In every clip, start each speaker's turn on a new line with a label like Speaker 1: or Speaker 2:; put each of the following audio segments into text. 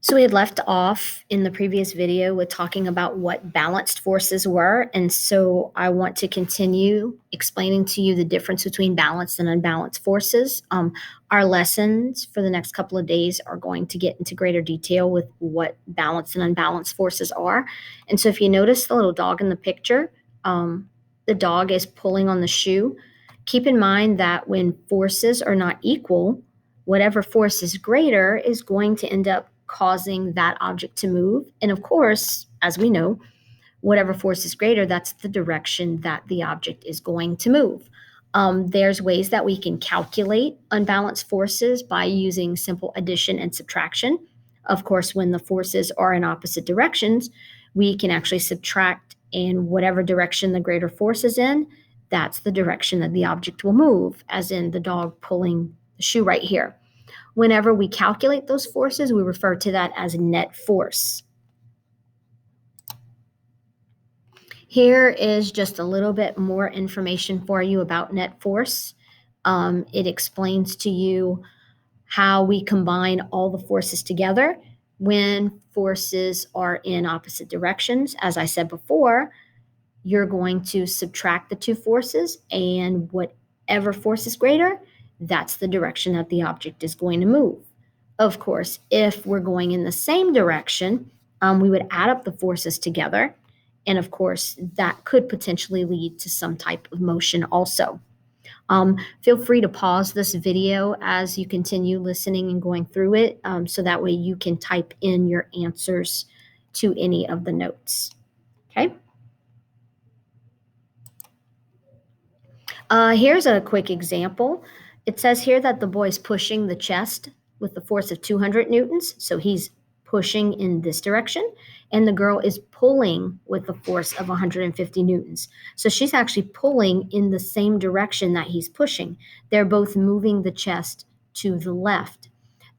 Speaker 1: So we had left off in the previous video with talking about what balanced forces were. And so I want to continue explaining to you the difference between balanced and unbalanced forces. Our lessons for the next couple of days are going to get into greater detail with what balanced and unbalanced forces are. And so if you notice the little dog in the picture, the dog is pulling on the shoe. Keep in mind that when forces are not equal, whatever force is greater is going to end up causing that object to move. And of course, as we know, whatever force is greater, that's the direction that the object is going to move. There's ways that we can calculate unbalanced forces by using simple addition and subtraction. Of course, when the forces are in opposite directions, we can actually subtract, and whatever direction the greater force is in, that's the direction that the object will move, as in the dog pulling the shoe right here. Whenever we calculate those forces, we refer to that as net force. Here is just a little bit more information for you about net force. It explains to you how we combine all the forces together when forces are in opposite directions. As I said before, you're going to subtract the two forces, and whatever force is greater, that's the direction that the object is going to move. Of course, if we're going in the same direction, we would add up the forces together. And of course, that could potentially lead to some type of motion also. Feel free to pause this video as you continue listening and going through it, so that way you can type in your answers to any of the notes. Okay? Here's a quick example. It says here that the boy is pushing the chest with the force of 200 newtons. So he's pushing in this direction, and the girl is pulling with the force of 150 newtons. So she's actually pulling in the same direction that he's pushing. They're both moving the chest to the left.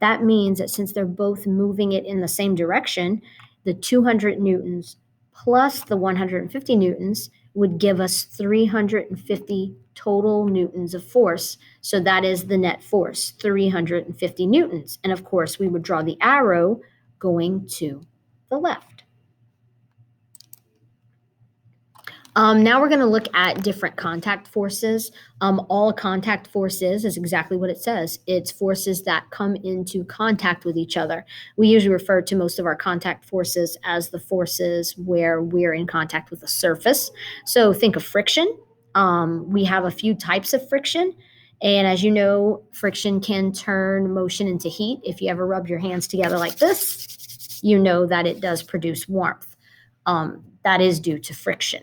Speaker 1: That means that since they're both moving it in the same direction, the 200 newtons plus the 150 newtons would give us 350 total newtons of force. So that is the net force, 350 newtons. And of course, we would draw the arrow going to the left. Now we're going to look at different contact forces. All contact forces is exactly what it says. It's forces that come into contact with each other. We usually refer to most of our contact forces as the forces where we're in contact with a surface. So think of friction. We have a few types of friction. And as you know, friction can turn motion into heat. If you ever rub your hands together like this, you know that it does produce warmth. That is due to friction.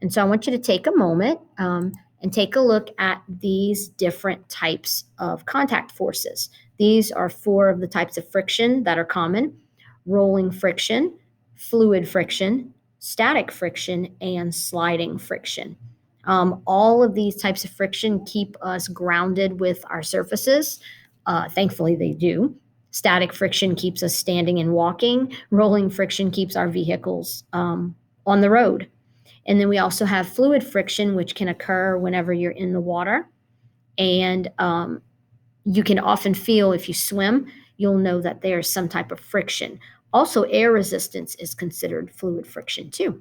Speaker 1: And so I want you to take a moment and take a look at these different types of contact forces. These are 4 of the types of friction that are common: rolling friction, fluid friction, static friction, and sliding friction. All of these types of friction keep us grounded with our surfaces. Thankfully, they do. Static friction keeps us standing and walking. Rolling friction keeps our vehicles on the road. And then we also have fluid friction, which can occur whenever you're in the water. And you can often feel, if you swim, you'll know that there's some type of friction. Also, air resistance is considered fluid friction too.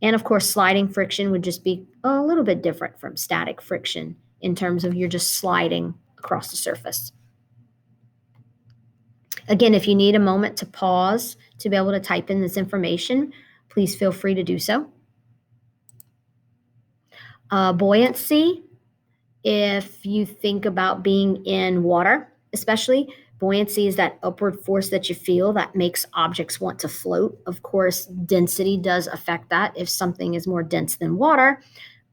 Speaker 1: And of course, sliding friction would just be a little bit different from static friction in terms of you're just sliding across the surface. Again, if you need a moment to pause to be able to type in this information, please feel free to do so. Buoyancy, if you think about being in water, especially, buoyancy is that upward force that you feel that makes objects want to float. Of course, density does affect that. If something is more dense than water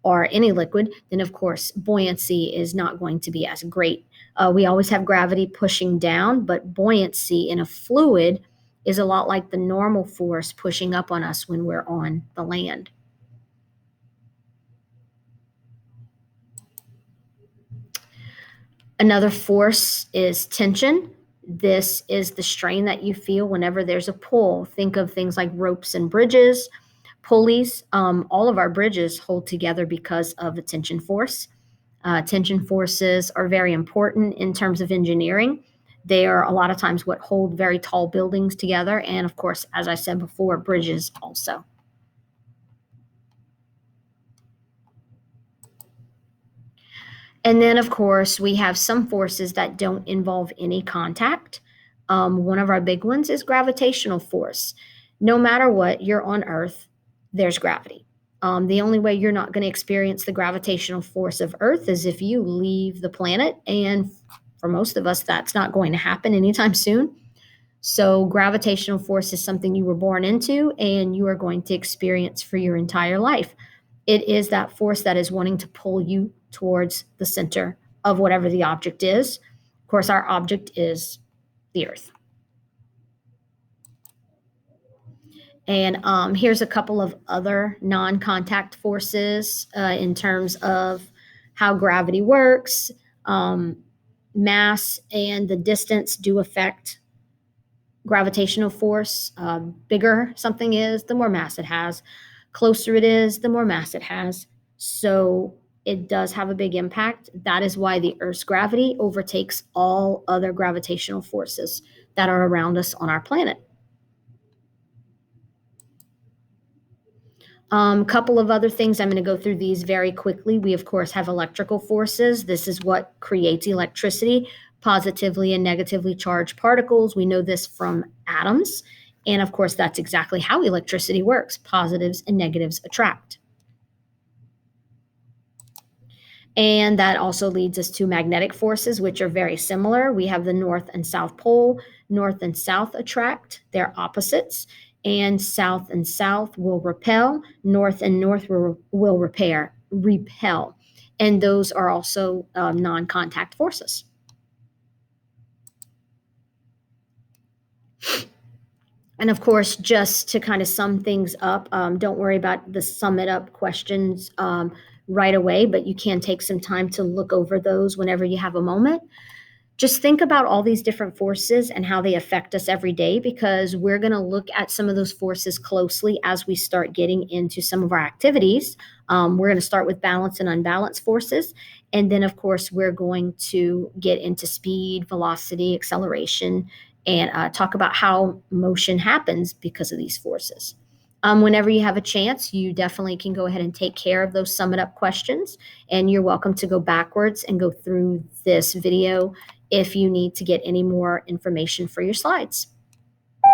Speaker 1: or any liquid, then of course, buoyancy is not going to be as great. We always have gravity pushing down, but buoyancy in a fluid is a lot like the normal force pushing up on us when we're on the land. Another force is tension. This is the strain that you feel whenever there's a pull. Think of things like ropes and bridges, pulleys. All of our bridges hold together because of a tension force. Tension forces are very important in terms of engineering. They are a lot of times what hold very tall buildings together. And of course, as I said before, bridges also. And then, of course, we have some forces that don't involve any contact. One of our big ones is gravitational force. No matter what, you're on Earth, there's gravity. The only way you're not going to experience the gravitational force of Earth is if you leave the planet. And for most of us, that's not going to happen anytime soon. So, gravitational force is something you were born into and you are going to experience for your entire life. It is that force that is wanting to pull you towards the center of whatever the object is. Of course, our object is the Earth. And here's a couple of other non contact forces in terms of how gravity works. Mass and the distance do affect gravitational force. Bigger something is, the more mass it has. Closer it is, the more mass it has. So it does have a big impact. That is why the Earth's gravity overtakes all other gravitational forces that are around us on our planet. Couple of other things. I'm going to go through these very quickly. We, of course, have electrical forces. This is what creates electricity, positively and negatively charged particles. We know this from atoms. And of course, that's exactly how electricity works. Positives and negatives attract. And that also leads us to magnetic forces, which are very similar. We have the North and South Pole. North and South attract, they're opposites. And South and South will repel. North and North will repel. And those are also non contact forces. And of course, just to kind of sum things up, don't worry about the sum it up questions right away, but you can take some time to look over those whenever you have a moment. Just think about all these different forces and how they affect us every day, because we're going to look at some of those forces closely as we start getting into some of our activities. We're going to start with balance and unbalanced forces. And then, of course, we're going to get into speed, velocity, acceleration, and talk about how motion happens because of these forces. Whenever you have a chance, you definitely can go ahead and take care of those sum it up questions. And you're welcome to go backwards and go through this video if you need to get any more information for your slides.